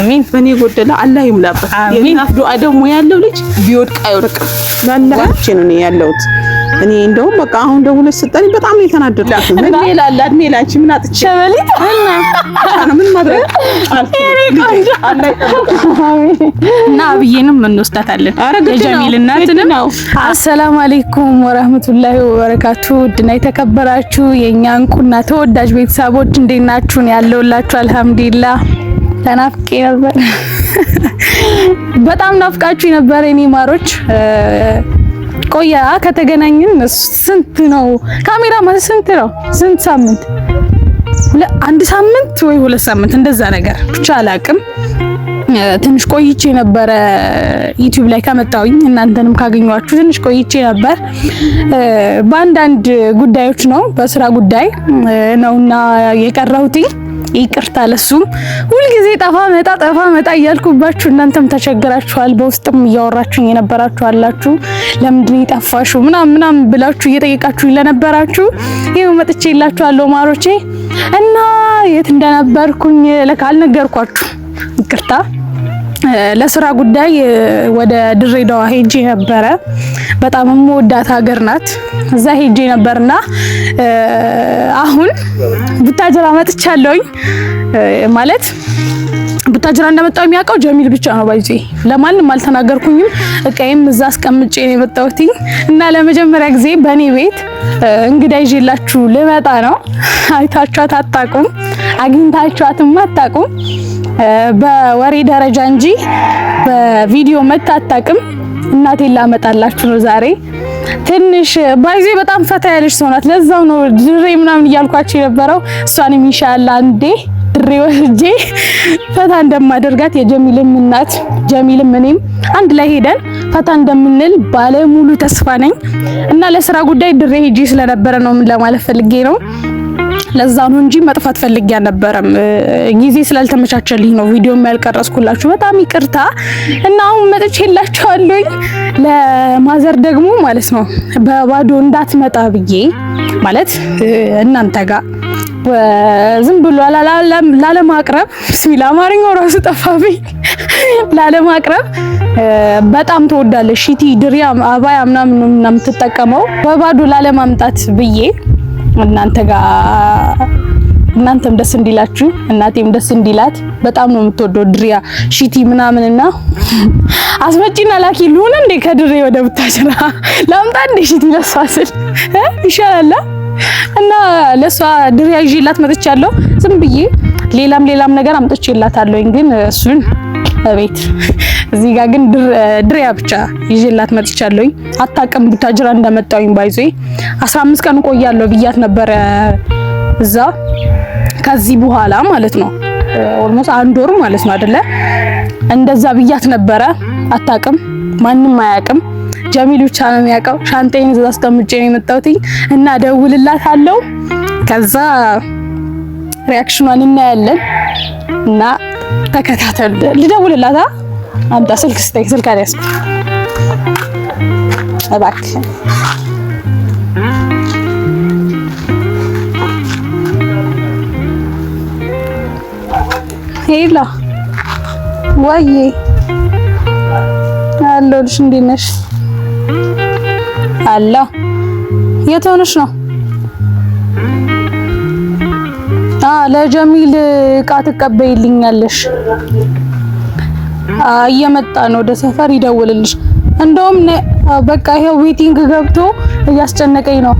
አሜን። በኔ ጎደለ አላህ ይሙላበት። የእናት ዱዓ ደግሞ ያለው ልጅ ቢወድቅ አይወድቅም። ወላሂ ነው ያለውት። እኔ እንደውም በቃ አሁን ደውለሽ ስጠኝ በጣም ነው የተናደድኩት። እድሜ ላላ እድሜ ላንቺ ምን አጥቼ ሸበሊት እና ምን ማድረግ እና አብዬንም እንወስዳታለን የጀሚል እናትንም። አሰላሙ አለይኩም ወራህመቱላሂ ወበረካቱ። ውድና የተከበራችሁ የኛ እንቁና ተወዳጅ ቤተሰቦች እንዴት ናችሁ? ያለውላችሁ አልሐምዱሊላህ። ተናፍቄ ነበር በጣም ናፍቃችሁ ነበር የኔ ማሮች። ቆያ ከተገናኘን ስንት ነው ካሜራ ማለት ስንት ነው? ስንት ሳምንት? አንድ ሳምንት ወይ ሁለት ሳምንት እንደዛ ነገር ብቻ አላቅም። ትንሽ ቆይቼ ነበር ዩቲዩብ ላይ ከመጣሁኝ እናንተንም ካገኘኋችሁ ትንሽ ቆይቼ ነበር። በአንዳንድ ጉዳዮች ነው በስራ ጉዳይ ነውና የቀረሁት። ይቅርታ ለሱም ሁልጊዜ ጠፋ መጣ እያልኩባችሁ እናንተም ተቸግራችኋል። በውስጥም እያወራችሁኝ የነበራችሁ አላችሁ ለምንድን ይጠፋሽው ምናምን ብላችሁ እየጠየቃችሁኝ ለነበራችሁ ይሄው መጥቼላችኋለሁ ማሮቼ። እና የት እንደነበርኩኝ ለካ አልነገርኳችሁ ይቅርታ። ለስራ ጉዳይ ወደ ድሬዳዋ ሄጄ ነበረ። በጣም የምወዳት ሀገር ናት። እዛ ሄጄ ነበርና አሁን ቡታጅራ መጥቻለሁኝ። ማለት ቡታጅራ እንደመጣሁ የሚያውቀው ጀሚል ብቻ ነው። ባይዚ ለማንም አልተናገርኩኝም። እቃዬም እዛ አስቀምጬ ነው የመጣሁት እና ለመጀመሪያ ጊዜ በእኔ ቤት እንግዳ ይዤላችሁ ልመጣ ነው። አይታችኋት አታውቁም፣ አግኝታችኋትም አታውቁም። በወሬ ደረጃ እንጂ በቪዲዮ መታ አታውቅም። እናቴን ላመጣላችሁ ነው ዛሬ። ትንሽ ባይዜ በጣም ፈታ ያለች ሰው ናት። ለዛው ነው ድሬ ምናምን እያልኳችሁ የነበረው። እሷንም ኢንሻአላህ አንዴ ድሬ ወስጄ ፈታ እንደማደርጋት የጀሚልም እናት ጀሚልም እኔም አንድ ላይ ሄደን ፈታ እንደምንል ባለሙሉ ተስፋ ነኝ። እና ለስራ ጉዳይ ድሬ ሄጄ ስለነበረ ነው ምን ለማለት ፈልጌ ነው። ለዛ ነው እንጂ መጥፋት ፈልጌ አልነበረም። ጊዜ ስላልተመቻቸልኝ ነው ቪዲዮ ያልቀረጽኩላችሁ። በጣም ይቅርታ። እና አሁን መጥቼላችኋለሁ። ለማዘር ደግሞ ማለት ነው በባዶ እንዳትመጣ ብዬ ማለት እናንተ ጋር ዝም ብሎ ላለማቅረብ ቢስሚላህ አማርኛው ራሱ ጠፋብኝ። ላለማቅረብ በጣም ተወዳለሽ ሺቲ ድሪያ አባያ ምናምን የምትጠቀመው በባዶ ላለማምጣት ብዬ እናንተ ጋር እናንተም ደስ እንዲላችሁ እናቴም ደስ እንዲላት በጣም ነው የምትወደው ድሪያ ሺቲ ምናምንና አስመጪና ላኪሉን እንደ ከድሬ ወደ ቡታጅራ ላምጣ እንደ ሺቲ ለሷስል ይሻላል። እና ለሷ ድሪያ ይዤላት መጥቻለሁ። ዝም ብዬ ሌላም ነገር አምጥቼላታለሁ ግን እሱን በቤት እዚህ ጋር ግን ድሪያ ብቻ ይዤላት መጥቻለሁ። አታውቅም ቡታጅራ እንደመጣሁኝ ባይዞ 15 ቀን ቆያለሁ ብያት ነበር እዛ። ከዚህ በኋላ ማለት ነው ኦልሞስት አንድ ወር ማለት ነው አይደለ? እንደዛ ብያት ነበረ። አታውቅም፣ ማንም አያውቅም። ጀሚል ብቻ ነው የሚያውቀው። ሻንጣዬን እዛ አስቀምጬ ነው የመጣሁት እና ደውልላታለሁ። ከዛ ሪአክሽኗን እናያለን እና ተከታተሉ። ልደውልላታ አምጣ ስልክ ስጠኝ። ስልክ አልያዝኩም እባክህ። ሄላ ወይ አለሁልሽ። እንዴት ነሽ? አላ የት ሆነሽ ነው? ለጀሚል እቃ ትቀበይልኛለሽ? እየመጣ ነው ወደ ሰፈር ይደውልልሽ። እንደውም በቃ ይሄው ዌቲንግ ገብቶ እያስጨነቀኝ ነው።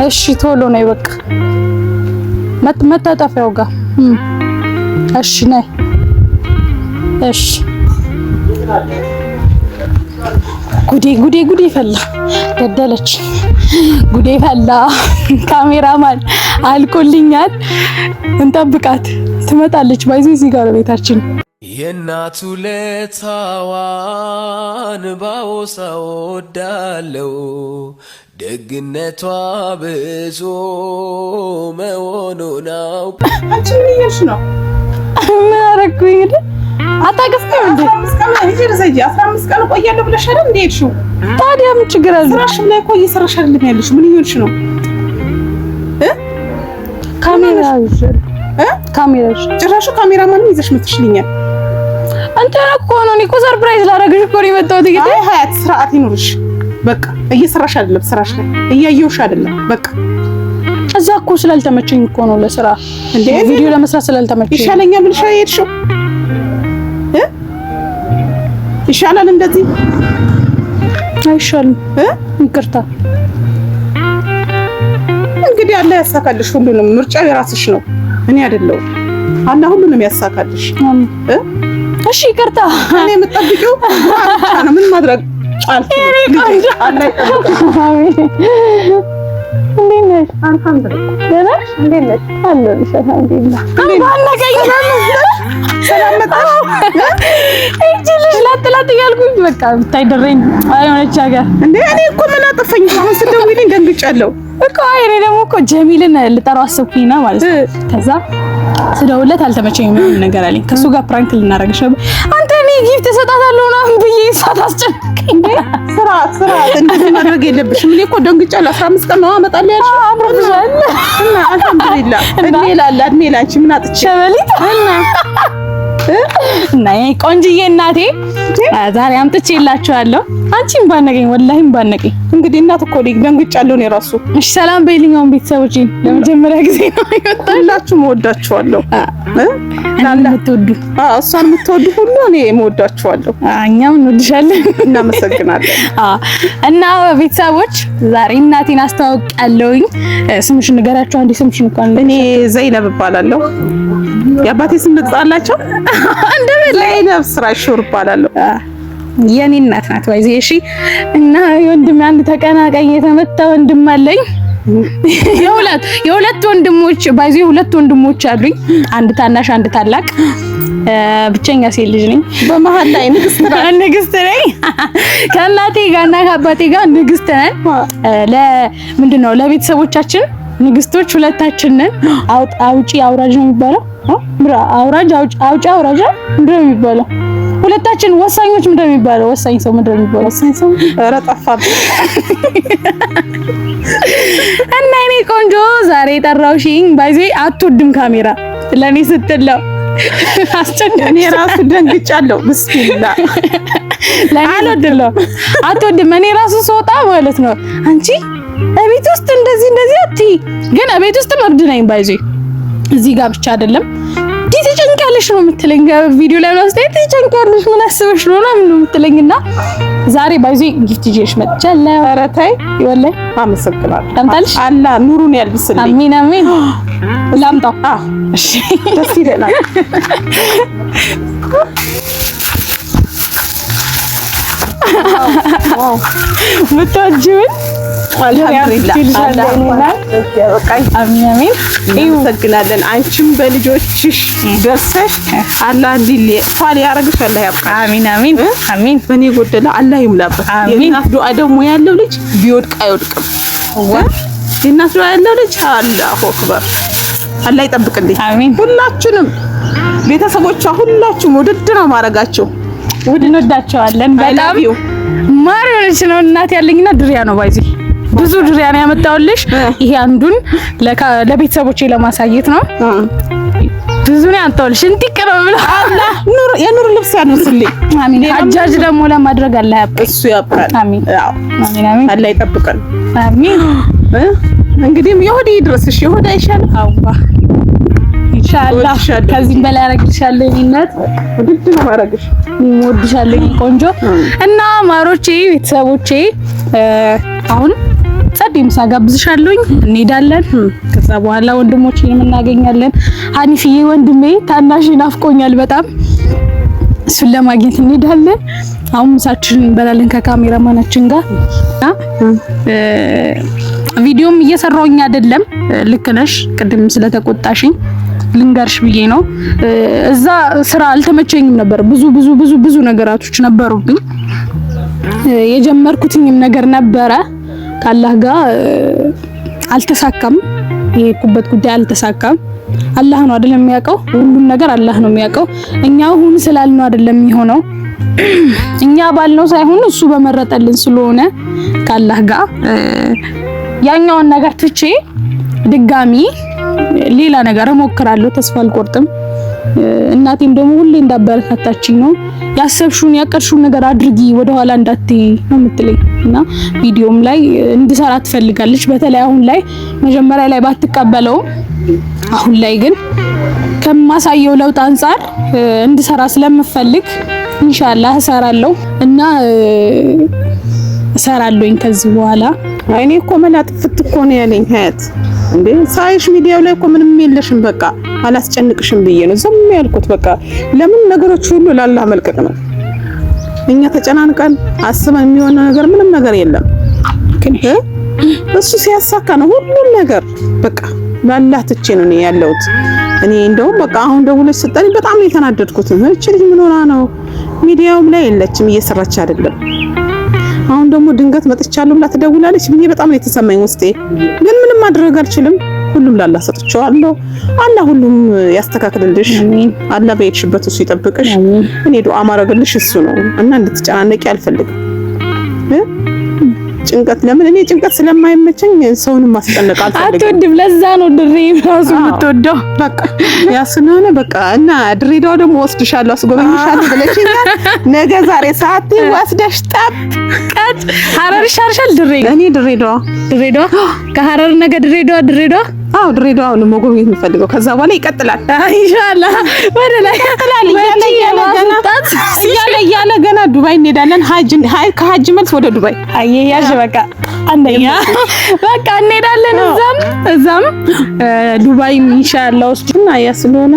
እሺ ቶሎ ነይ በቃ መታጠፊያው ጋር እሺ ነይ። እሺ ጉዴ ፈላ። ገደለች። ጉዴ ፈላ። ካሜራማን አልቆልኛል። እንጠብቃት ትመጣለች። ባይዙ እዚህ ጋር ቤታችን የእናቱ ለታዋን ባወሳ ወዳለው ደግነቷ ብዙ መሆኑን አውቅ። አንቺ ምን እያልሽ ነው? ምን አደረኩኝ? አታውቅም እንዴ? 15 ቀን ቆያለሁ ብለሽ አይደል እንዴ ሄድሽው? ታዲያ ምን ችግር አለ? ስራሽ ላይ ቆይ እየሰራሽ አይደለም ያለሽ? ምን እየሆንሽ ነው? ካሜራሽ ጭራሽ ካሜራማን ይዘሽ መጥሽልኛል። አንተ እኮ ነው እኔ እኮ ሰርፕራይዝ ላደርግሽ እኮ ነው የመጣሁት። እንግዲህ አይ ሀያት ስርዓት ይኑርሽ። በቃ እየሰራሽ አይደለም፣ ስራሽ ላይ እያየሁሽ አይደለም። በቃ እዛ እኮ ስላልተመቸኝ እኮ ነው ለስራ እንዴ ቪዲዮ ለመስራት ስላልተመቸኝ። ይሻለኛል ብለሽ አይሄድሽው ይሻላል እንደዚህ አይሻልም? ይቅርታ እንግዲህ አላህ ያሳካልሽ። ሁሉንም ምርጫው የራስሽ ነው፣ እኔ አይደለሁም። አላህ ሁሉንም ያሳካልሽ። እሺ ይቅርታ። እኔ የምጠብቂው ብቻ ነው። ምን ማድረግ አልችልም። አላህ ይጠብቅሽ። እንዴት ነሽ? አልሐምዱሊላህ። ደህና ነሽ? እንዴት ነሽ? አለሁልሽ። አልሐምዱሊላህ። ባነቀኝ ሰላም መጣሽ? እጅልሽ ላጥላት እያልኩኝ በቃ ብታይደረኝ አይሆነች ሀገር እንዴ እኔ እኮ ምን አጠፋኝ? አሁን ስትደውይልኝ ደንግጫለሁ እኮ። እኔ ደግሞ እኮ ጀሚልን ልጠራው አሰብኩኝና ማለት ነው። ከዛ ስደውልለት አልተመቸኝም ምንም ነገር አለኝ። ከሱ ጋር ፕራንክ ልናደርግሽ ነበር። አንተ እኔ ጊፍት እሰጣታለሁ ምናምን ብዬ እሳት አስጨነቀኝ። ስራ እንደዚህ ማድረግ የለብሽም። እኔ እኮ ደንግጫለሁ። 15 ቀን ነው አመጣለሁ ያልሽው። አምሮብሻል እና አልሐምዱሊላህ። እድሜ ላለ ላንቺ ምን አጥቼ ሸበሊት እና ቆንጅዬ እናቴ ዛሬ አምጥቼላችኋለሁ። አንቺም ባነቀኝ ወላሂም ባነቀኝ። እንግዲህ እናት እኮ ደንግጫለሁ ነው ራሱ። እሺ ሰላም በይልኛው ቤተሰቦቼ፣ ለመጀመሪያ ጊዜ ነው ሁላችሁም እወዳችኋለሁ። እናንተ የምትወዱ እሷን የምትወዱ ሁሉ እኔ እወዳችኋለሁ። እኛም እንወድሻለን። እናመሰግናለን። እና ቤተሰቦች ዛሬ እናቴን አስተዋውቃለሁኝ። ስምሽን ንገራችሁ አንዴ። ስምሽን እንኳን እኔ ዘይነብ እባላለሁ። የአባቴ ስም ልጻላችሁ? ዘይነብ ስራሹር እባላለሁ። የኔ እናት ናት ባይዜ። እሺ እና ወንድም አንድ ተቀናቃኝ የተመታ ወንድም አለኝ። የሁለት ወንድሞች ባይዜ ሁለት ወንድሞች አሉኝ። አንድ ታናሽ አንድ ታላቅ። ብቸኛ ሴት ልጅ ነኝ። በመሃል ላይ ንግስት ነኝ። ከእናቴ ጋርና ከአባቴ ጋር ንግስት ነን። ለምንድነው ለቤተሰቦቻችን ንግስቶች ሁለታችን ነን። አውጪ አውራጅ ነው የሚባለው። አውራጅ አውጪ አውራጅ ምንድነው የሚባለው? ሁለታችን ወሳኞች ምንድነው የሚባለው? ወሳኝ ሰው ምንድነው የሚባለው? ወሳኝ ሰው ኧረ ጠፋብኝ። እና እኔ ቆንጆ ዛሬ ጠራውሽኝ ባይዜ አትወድም ካሜራ ለኔ ስትለው አስጨነቀኝ። እኔ ራሱ ደንግጫለሁ። ብስሚላ አልወድለው አትወድም። እኔ ራሱ ስወጣ ማለት ነው አንቺ እቤት ውስጥ እንደዚህ አትይ፣ ግን እቤት ውስጥ መብድ ነኝ ባይዜ። እዚህ ጋር ብቻ አይደለም ትጨንቂያለሽ ነው የምትለኝ። ቪዲዮ ላይ ነው ስታይ ትጨንቂያለሽ ምን አስበሽ ነው ምናምን ነው የምትለኝና ዛሬ ባይዜ ጊፍት ይዤሽ መጥቻለሁ። ኧረ ተይ ወላሂ አመሰግናለሁ። ታምጣልሽ? አላህ ኑሩን ያልብስልኝ። አሚን አሚን። ላምጣው? እሺ ደስ ይለናል። ዋው ምታጅውን እናመሰግናለን። አንቺም በልጆችሽ ደርሰሽ አላህ ሊሌ ፋል ያረግሽ አላህ ያብቃ። አሚን አሚን አሚን። በእኔ ጎደለ አላህ ይሙላበት። የእናት ዱዓ ደግሞ ያለው ልጅ ቢወድቅ አይወድቅም። የእናት ዱዓ ያለው ልጅ አላሁ አክበር። አላህ ይጠብቅልኝ። አሚን። ሁላችንም ቤተሰቦቿ ሁላችሁም ውድድ ነው ማረጋቸው። እንወዳቸዋለን በጣም። ማር የሆነች ነው እናት ያለኝና ድሪያ ነው ባይዚ ብዙ ድሪያ ነው ያመጣውልሽ። ይሄ አንዱን ለቤተሰቦቼ ለማሳየት ነው። ብዙ ነው ያመጣውልሽ። እንዲቅ ነው ብላ አላህ የኑር ልብስ ያልብስልኝ። አሚን። ሀጃጅ ደግሞ ለማድረግ አላህ ያብቃ። እሱ ያብቃል። አሚን አሚን አሚን። አላህ ይጠብቀን። አሚን። እንግዲህ የሆዴ ይድረስሽ። የሆዴ አይሻልም? አላህ ኢንሻአላህ ከዚህ በላይ አረግልሻለሁ። እናት ውድድ ነው ማረግሽ። እወድሻለሁ ቆንጆ። እና ማሮቼ ቤተሰቦቼ አሁን ጸዴ ምሳ ጋብዝሻለሁኝ። እንሄዳለን። ከዛ በኋላ ወንድሞቼንም እናገኛለን። ሀኒፍዬ ወንድሜ ታናሽ ናፍቆኛል በጣም፣ እሱን ለማግኘት እንሄዳለን። አሁን ምሳችንን እንበላለን ከካሜራማናችን ጋር። ቪዲዮም እየሰራሁኝ አይደለም። ልክ ነሽ። ቅድም ስለተቆጣሽኝ ልንገርሽ ብዬ ነው። እዛ ስራ አልተመቸኝም ነበር። ብዙ ነገራቶች ነበሩብኝ። የጀመርኩትኝም ነገር ነበረ ከአላህ ጋር አልተሳካም። የሄድኩበት ጉዳይ አልተሳካም። አላህ ነው አይደለም የሚያውቀው፣ ሁሉም ነገር አላህ ነው የሚያውቀው። እኛ ሁን ስላልነው አይደለም የሚሆነው፣ እኛ ባልነው ሳይሆን እሱ በመረጠልን ስለሆነ ከአላህ ጋር ያኛውን ነገር ትቼ ድጋሚ ሌላ ነገር እሞክራለሁ፣ ተስፋ አልቆርጥም። እናቴም ደግሞ ሁሌ እንዳበረታታችኝ ነው። ያሰብሽውን ያቀድሽውን ነገር አድርጊ ወደኋላ እንዳትይ ነው የምትለኝ እና ቪዲዮም ላይ እንድሰራ ትፈልጋለች። በተለይ አሁን ላይ መጀመሪያ ላይ ባትቀበለውም አሁን ላይ ግን ከማሳየው ለውጥ አንፃር እንድሰራ ስለምፈልግ ኢንሻአላህ እሰራለሁ እና እሰራለሁኝ ከዚህ በኋላ። እኔ እኮ መላጥፍት እኮ ነው ያለኝ ሀያት እንዴ ሳይሽ ሚዲያው ላይ እኮ ምንም የለሽም በቃ አላስጨንቅሽም ብዬ ነው ዝም ያልኩት። በቃ ለምን ነገሮች ሁሉ ላላህ መልቀቅ ነው። እኛ ተጨናንቀን አስበን የሚሆን ነገር ምንም ነገር የለም። ግን እሱ ሲያሳካ ነው ሁሉም ነገር በቃ ላላህ ትቼ ነው ያለሁት። እኔ እንደውም በቃ አሁን ደውለሽ ስጠኝ በጣም ነው የተናደድኩት። እቺ ልጅ ምን ሆና ነው ሚዲያውም ላይ የለችም እየሰራች አይደለም። አሁን ደግሞ ድንገት መጥቻለሁ ብላ ትደውላለች ብዬ በጣም ነው የተሰማኝ ውስጤ። ግን ምንም ማድረግ አልችልም። ሁሉም ላላህ ሰጥቼዋለሁ። አላህ ሁሉም ያስተካክልልሽ። አላህ በየትሽበት እሱ ይጠብቅሽ። እኔ ዱዓ ማረግልሽ እሱ ነው እና እንድትጨናነቂ አልፈልግም። ጭንቀት ለምን እኔ ጭንቀት ስለማይመቸኝ ሰውንም ማስጨነቅ አልፈልግም። አትወድም፣ ለዛ ነው ድሬም ራሱ የምትወደው። በቃ ያስነነ በቃ እና ድሬዳዋ ደግሞ ወስድሻለሁ አስጎበኝሻለሁ ብለሽኛል። ነገ ዛሬ ሰዓት ወስደሽ ጠብቀት። ሐረር ይሻልሻል ድሬ? እኔ ድሬዳዋ ከሐረር ነገ ድሬዳዋ አው ድሬዳዋ ነው መጎብኘት የምፈልገው። ከዛ በኋላ ይቀጥላል ኢንሻአላህ። ወደ ላይ ይቀጥላል እያለ ገና ዱባይ እንሄዳለን። ከሀጅ መልስ ወደ ዱባይ አየያሽ በቃ አንደኛ በቃ እንሄዳለን። እዛም ዱባይ ኢንሻአላህ ወስድና ስለሆነ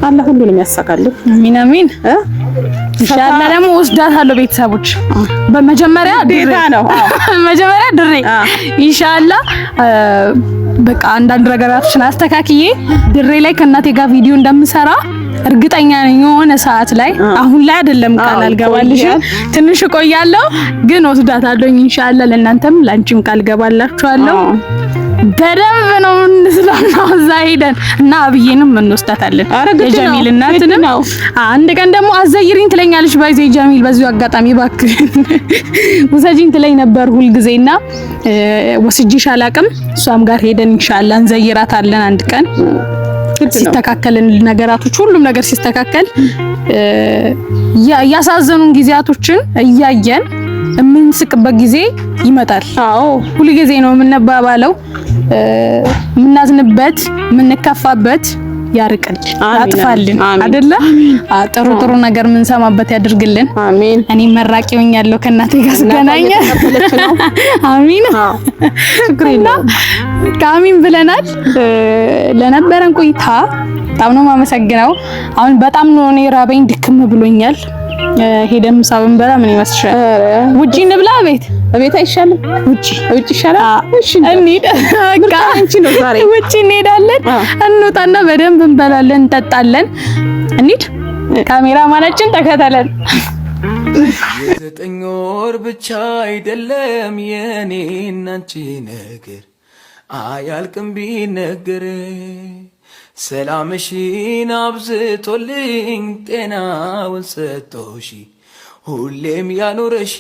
አላህ ሁሉንም ያሳካልን። አሚን አሚን። ኢንሻአላህ ደግሞ ወስዳታለሁ ቤተሰቦች። በመጀመሪያ ድሬ ኢንሻአላህ በቃ አንዳንድ ነገራችን አስተካክዬ ድሬ ላይ ከእናቴ ጋር ቪዲዮ እንደምሰራ እርግጠኛ ነኝ። የሆነ ሰዓት ላይ አሁን ላይ አይደለም ቃል አልገባልሽም፣ ትንሽ እቆያለሁ ግን ወስዳታለሁ ኢንሻአላህ። ለእናንተም ላንቺም ቃል ገባላችኋለሁ። በደንብ ነው እንስላናው እዛ ሄደን እና አብዬንም እንወስዳታለን። የጀሚል እናትንም አንድ ቀን ደግሞ አዘይሪኝ ትለኛለች። ባይዘ ጀሚል በዚሁ አጋጣሚ እባክህ ውሰጂኝ ትለኝ ነበር ሁልጊዜና ወስጂሽ አላቅም። እሷም ጋር ሄደን ኢንሻአላህ እንዘይራታለን አንድ ቀን ሲስተካከልን ነገራቶች ሁሉም ነገር ሲስተካከል ያሳዘኑን ጊዜያቶችን እያየን የምንስቅበት ጊዜ ይመጣል። አዎ ሁሉ ጊዜ ነው የምንባባለው። የምናዝንበት የምንከፋበት ያርቅል ያጥፋልን አይደለ? ጥሩ ነገር የምንሰማበት ያድርግልን። አሜን። እኔ መራቂ ሆኛለሁ ከእናቴ ጋር ስገናኝ። አሚን። አሚን ብለናል። ለነበረን ቆይታ በጣም ነው የማመሰግነው። አሁን በጣም ነው እኔ ራበኝ ድክም ብሎኛል። ሄደን ምሳ ብንበላ ምን ይመስልሻል? ውጪ እንብላ? ቤት አይሻልም? ውጪ ይሻላል። እሺ እንሂድ። በቃ አንቺ ነው ዛሬ ውጪ እንሄዳለን። እንውጣና በደንብ እንበላለን፣ እንጠጣለን። እንሂድ። ካሜራማናችን ተከተለን። የዘጠኝ ወር ብቻ አይደለም የኔና አንቺ ነገር አያልቅም ቢነገር ሰላምሽን አብዝቶልኝ ጤናውን ሰጥቶሽ ሁሌም ያኖረሽ